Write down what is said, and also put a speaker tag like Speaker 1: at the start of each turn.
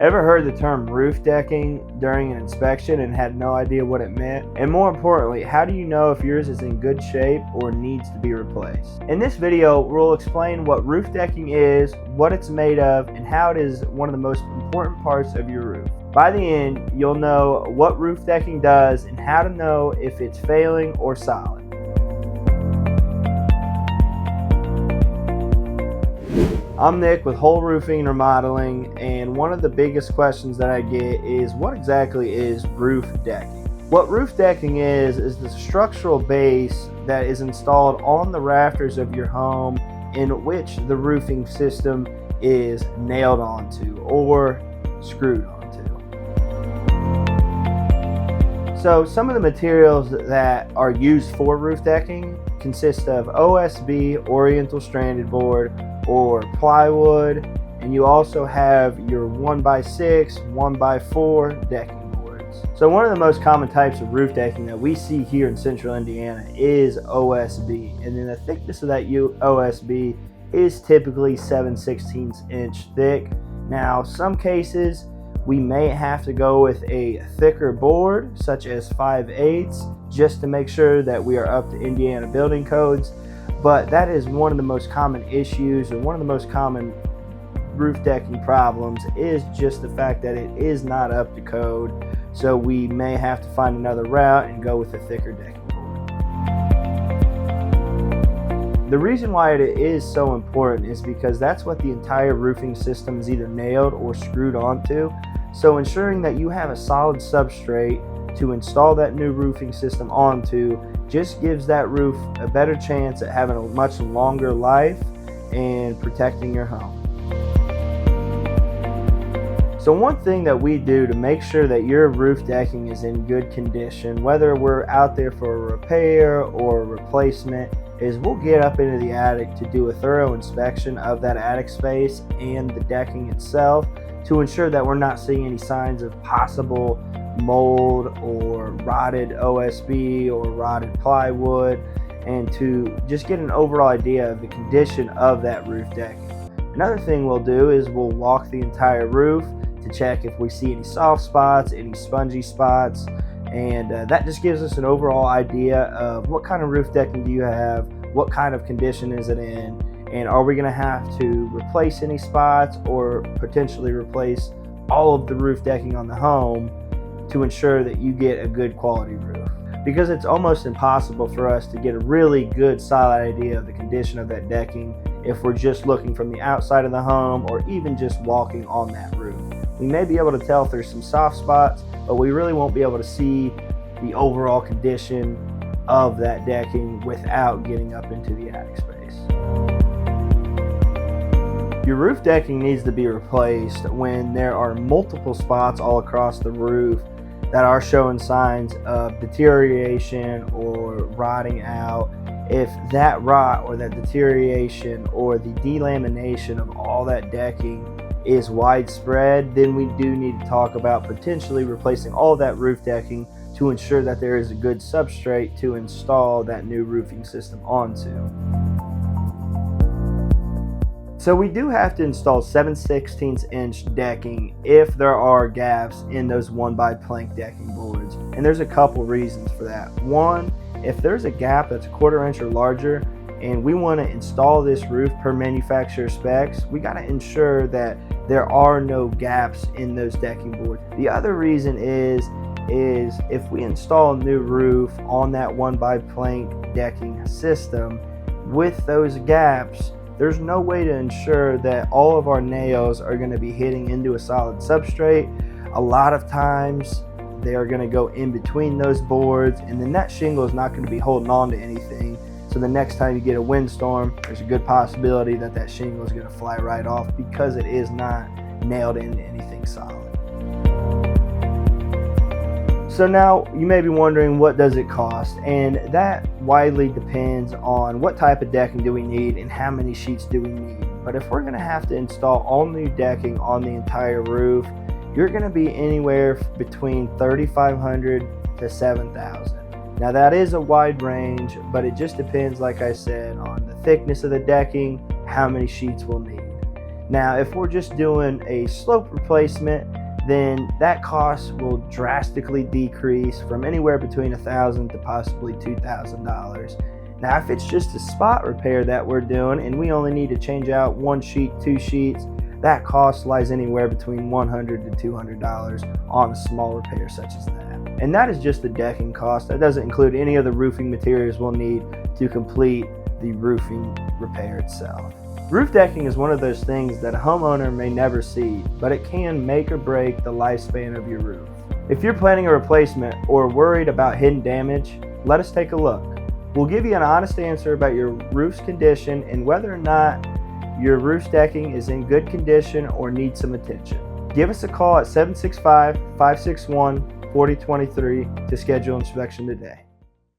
Speaker 1: Ever heard the term roof decking during an inspection and had no idea what it meant? And more importantly, how do you know if yours is in good shape or needs to be replaced? In this video, we'll explain what roof decking is, what it's made of, and how it is one of the most important parts of your roof. By the end, you'll know what roof decking does and how to know if it's failing or solid. I'm Nick with Hoel Roofing Remodeling, and one of the biggest questions that I get is what exactly is roof decking? What roof decking is the structural base that is installed on the rafters of your home in which the roofing system is nailed onto or screwed onto. So some of the materials that are used for roof decking consist of OSB, Oriental Stranded Board, or plywood, and you also have your 1x6, 1x4 decking boards. So one of the most common types of roof decking that we see here in central Indiana is OSB, and then the thickness of that OSB is typically 7/16 inch thick. Now some cases we may have to go with a thicker board such as 5/8 just to make sure that we are up to Indiana building codes. But that is one of the most common issues, or one of the most common roof decking problems, is just the fact that it is not up to code. So we may have to find another route and go with a thicker decking board. The reason why it is so important is because that's what the entire roofing system is either nailed or screwed onto. So ensuring that you have a solid substrate to install that new roofing system onto just gives that roof a better chance at having a much longer life and protecting your home. So one thing that we do to make sure that your roof decking is in good condition, whether we're out there for a repair or a replacement, is we'll get up into the attic to do a thorough inspection of that attic space and the decking itself to ensure that we're not seeing any signs of possible mold or rotted OSB or rotted plywood, and to just get an overall idea of the condition of that roof decking. Another thing we'll do is we'll walk the entire roof to check if we see any soft spots, any spongy spots, and that just gives us an overall idea of what kind of roof decking do you have, what kind of condition is it in, and are we going to have to replace any spots or potentially replace all of the roof decking on the home to ensure that you get a good quality roof. Because it's almost impossible for us to get a really good solid idea of the condition of that decking if we're just looking from the outside of the home or even just walking on that roof. We may be able to tell if there's some soft spots, but we really won't be able to see the overall condition of that decking without getting up into the attic space. Your roof decking needs to be replaced when there are multiple spots all across the roof that are showing signs of deterioration or rotting out. If that rot or that deterioration or the delamination of all that decking is widespread, then we do need to talk about potentially replacing all that roof decking to ensure that there is a good substrate to install that new roofing system onto. So we do have to install 7/16 inch decking if there are gaps in those 1x plank decking boards. And there's a couple reasons for that. One, if there's a gap that's a 1/4 inch or larger and we want to install this roof per manufacturer specs, we got to ensure that there are no gaps in those decking boards. The other reason is if we install a new roof on that 1x plank decking system with those gaps, there's no way to ensure that all of our nails are going to be hitting into a solid substrate. A lot of times they are going to go in between those boards, and then that shingle is not going to be holding on to anything. So the next time you get a windstorm, there's a good possibility that that shingle is going to fly right off because it is not nailed into anything solid. So now you may be wondering, what does it cost? And that widely depends on what type of decking do we need and how many sheets do we need. But if we're going to have to install all new decking on the entire roof, you're going to be anywhere between $3,500 to $7,000. Now that is a wide range, but it just depends, like I said, on the thickness of the decking, how many sheets we'll need. Now, if we're just doing a slope replacement, then that cost will drastically decrease from anywhere between $1,000 to possibly $2,000. Now, if it's just a spot repair that we're doing and we only need to change out 1 sheet, 2 sheets, that cost lies anywhere between $100 to $200 on a small repair such as that. And that is just the decking cost. That doesn't include any of the roofing materials we'll need to complete the roofing repair itself. Roof decking is one of those things that a homeowner may never see, but it can make or break the lifespan of your roof. If you're planning a replacement or worried about hidden damage, let us take a look. We'll give you an honest answer about your roof's condition and whether or not your roof decking is in good condition or needs some attention. Give us a call at 765-561-4023 to schedule inspection today.